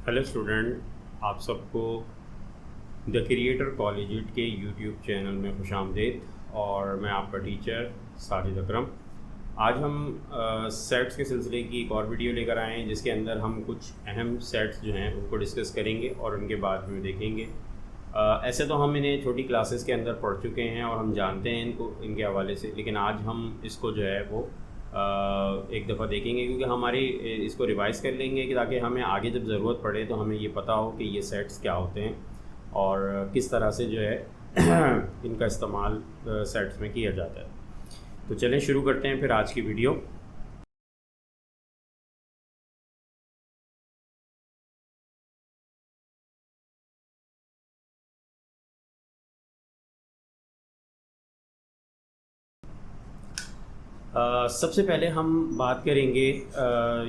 Hello student, आप सबको the creator कॉलेजिट के यूट्यूब चैनल में खुशामदीद। और मैं आपका टीचर साजिद अकरम। आज हम सेट्स के सिलसिले की एक और वीडियो लेकर आए हैं, जिसके अंदर हम कुछ अहम सेट्स जो हैं उनको डिस्कस करेंगे और उनके बाद में देखेंगे। ऐसे तो हम इन्हें छोटी क्लासेस के अंदर पढ़ चुके हैं और हम जानते हैं इनको इनके हवाले से, लेकिन आज हम इसको जो है वो एक दफ़ा देखेंगे, क्योंकि हमारी इसको रिवाइज़ कर लेंगे कि ताकि हमें आगे जब ज़रूरत पड़े तो हमें ये पता हो कि ये सेट्स क्या होते हैं और किस तरह से जो है इनका इस्तेमाल सेट्स में किया जाता है। तो चलें शुरू करते हैं फिर आज की वीडियो। सबसे पहले हम बात करेंगे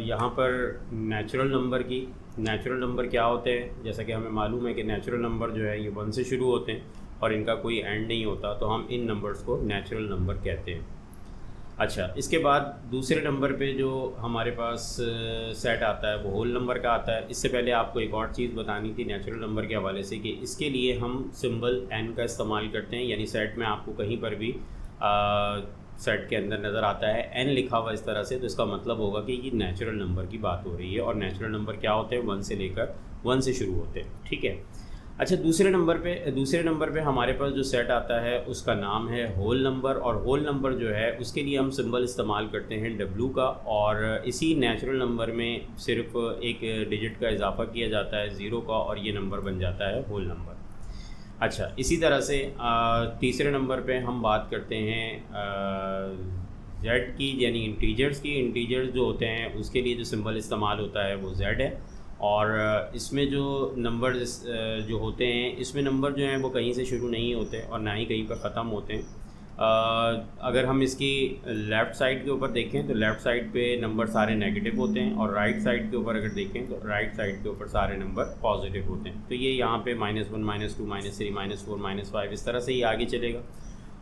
यहाँ पर नेचुरल नंबर की। नेचुरल नंबर क्या होते हैं? जैसा कि हमें मालूम है कि नेचुरल नंबर जो है ये 1 से शुरू होते हैं और इनका कोई एंड नहीं होता, तो हम इन नंबर्स को नेचुरल नंबर कहते हैं। अच्छा, इसके बाद दूसरे नंबर पे जो हमारे पास सेट आता है वो होल नंबर का आता है। इससे पहले आपको एक और चीज़ बतानी थी नेचुरल नंबर के हवाले से कि इसके लिए हम सिंबल n का इस्तेमाल करते हैं। यानी सेट में आपको कहीं पर भी सेट के अंदर नज़र आता है n लिखा हुआ इस तरह से, तो इसका मतलब होगा कि ये नेचुरल नंबर की बात हो रही है। और नेचुरल नंबर क्या होते हैं? 1 से लेकर 1 से शुरू होते हैं। ठीक है। अच्छा, दूसरे नंबर पे हमारे पास जो सेट आता है उसका नाम है होल नंबर। और होल नंबर जो है उसके लिए हम सिंबल इस्तेमाल करते हैं W का, और इसी नेचुरल नंबर में सिर्फ एक डिजिट का इजाफा किया जाता है 0 का, और ये नंबर बन जाता है होल नंबर। अच्छा, इसी तरह से तीसरे नंबर पे हम बात करते हैं Z की, यानी इंटीजर्स की। इंटीजर्स जो होते हैं उसके लिए जो सिंबल इस्तेमाल होता है वो Z है। और इसमें जो नंबर जो होते हैं, इसमें नंबर जो हैं वो कहीं से शुरू नहीं होते और ना ही कहीं पर ख़त्म होते हैं। अगर हम इसकी लेफ़्ट साइड के ऊपर देखें तो लेफ़्ट साइड पे नंबर सारे नेगेटिव होते हैं, और राइट साइड के ऊपर अगर देखें तो राइट साइड के ऊपर सारे नंबर पॉजिटिव होते हैं। तो ये यहाँ पे -1 -2 -3 -4 -5 इस तरह से ही आगे चलेगा।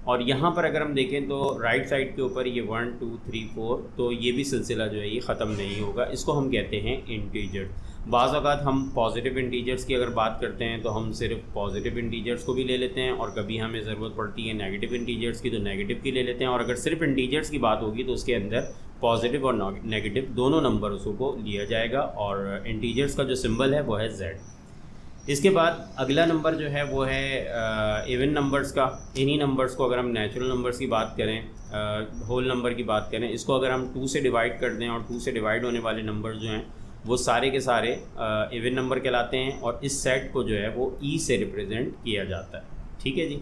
और यहाँ पर अगर हम देखें तो राइट साइड के ऊपर ये 1 2 3 4, तो ये भी सिलसिला जो है ये ख़त्म नहीं होगा। इसको हम कहते हैं इंटीजर। बाज़ औक़ात हम पॉजिटिव इंटीजर्स की अगर बात करते हैं तो हम सिर्फ पॉजिटिव इंटीजर्स को भी ले लेते हैं, और कभी हमें ज़रूरत पड़ती है नेगेटिव इंटीजर्स की तो नेगेटिव की ले लेते हैं। और अगर सिर्फ इंटीजर्स की बात होगी तो उसके अंदर पॉजिटिव और नेगेटिव दोनों नंबर्स को लिया जाएगा, और इंटीजर्स का जो सिंबल है वो है Z। इसके बाद अगला नंबर जो है वो है इवन नंबर्स का। इन्हीं नंबर्स को अगर हम नेचुरल नंबर्स की बात करें, होल नंबर की बात करें, इसको अगर हम 2 से डिवाइड कर दें, और 2 से डिवाइड होने वाले नंबर जो हैं वो सारे के सारे इवन नंबर कहलाते हैं, और इस सेट को जो है वो E से रिप्रेजेंट किया जाता है। ठीक है जी।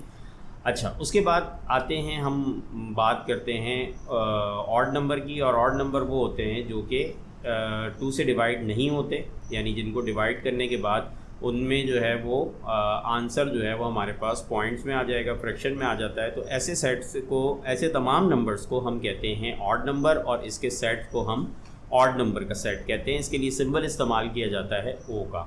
अच्छा, उसके बाद आते हैं, हम बात करते हैं ऑड नंबर की। और ऑड नंबर वो होते हैं जो कि 2 से डिवाइड नहीं होते, यानी जिनको डिवाइड करने के बाद उनमें जो है वो आंसर जो है वो हमारे पास पॉइंट्स में आ जाएगा, फ्रैक्शन में आ जाता है। तो ऐसे सेट्स को, ऐसे तमाम नंबर्स को हम कहते हैं ऑड नंबर, और इसके सेट को हम ऑड नंबर का सेट कहते हैं। इसके लिए सिंबल इस्तेमाल किया जाता है O का।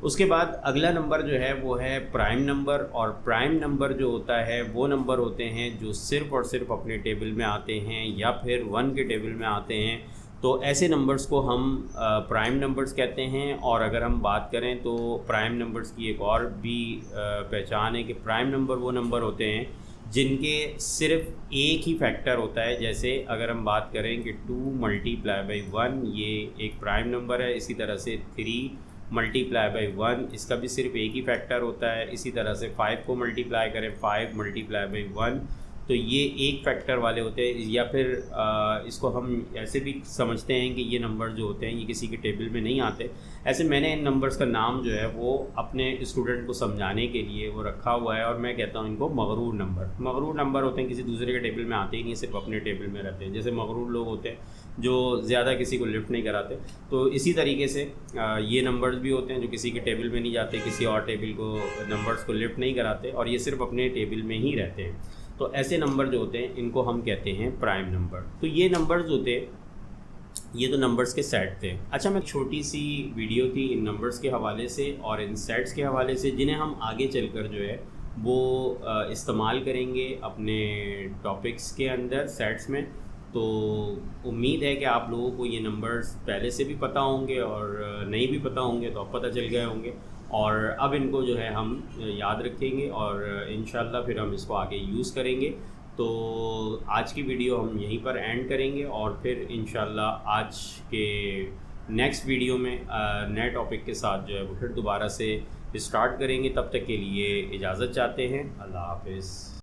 उसके बाद अगला नंबर जो है वो है प्राइम नंबर। और प्राइम नंबर जो होता है वो नंबर होते हैं जो सिर्फ़ और सिर्फ अपने टेबल में आते हैं या फिर 1 के टेबल में आते हैं। तो ऐसे नंबर्स को हम प्राइम नंबर्स कहते हैं। और अगर हम बात करें तो प्राइम नंबर्स की एक और भी पहचान है कि प्राइम नंबर वो नंबर होते हैं जिनके सिर्फ एक ही फैक्टर होता है। जैसे अगर हम बात करें कि 2 × 1 ये एक प्राइम नंबर है, इसी तरह से 3 × 1 इसका भी सिर्फ एक ही फैक्टर होता है। इसी तरह से 5 को मल्टीप्लाई करें 5 × 1, तो ये एक फैक्टर वाले होते हैं। या फिर इसको हम ऐसे भी समझते हैं कि ये नंबर जो होते हैं ये किसी के टेबल में नहीं आते। ऐसे मैंने इन नंबर्स का नाम जो है वो अपने स्टूडेंट को समझाने के लिए वो रखा हुआ है, और मैं कहता हूँ इनको मगरूर नंबर। मगरूर नंबर होते हैं, किसी दूसरे के टेबल में आते ही नहीं, सिर्फ अपने टेबल में रहते हैं। जैसे मगरूर लोग होते हैं जो ज़्यादा किसी को लिफ्ट नहीं कराते, तो इसी तरीके से ये नंबर्स भी होते हैं जो किसी के टेबल में नहीं जाते, किसी और टेबल को नंबर्स को लिफ्ट नहीं कराते, और ये सिर्फ अपने टेबल में ही रहते हैं। तो ऐसे नंबर जो होते हैं इनको हम कहते हैं प्राइम नंबर। तो ये नंबर्स होते हैं, ये तो नंबर्स के सेट थे। अच्छा, मैं छोटी सी वीडियो थी इन नंबर्स के हवाले से और इन सेट्स के हवाले से, जिन्हें हम आगे चलकर जो है वो इस्तेमाल करेंगे अपने टॉपिक्स के अंदर, सेट्स में। तो उम्मीद है कि आप लोगों को ये नंबर्स पहले से भी पता होंगे और नहीं भी पता होंगे तो अब पता चल गए होंगे, और अब इनको जो है हम याद रखेंगे और इंशाल्लाह फिर हम इसको आगे यूज़ करेंगे। तो आज की वीडियो हम यहीं पर एंड करेंगे और फिर इंशाल्लाह आज के नेक्स्ट वीडियो में नए टॉपिक के साथ जो है वो फिर दोबारा से स्टार्ट करेंगे। तब तक के लिए इजाज़त चाहते हैं। अल्लाह हाफ़िज़।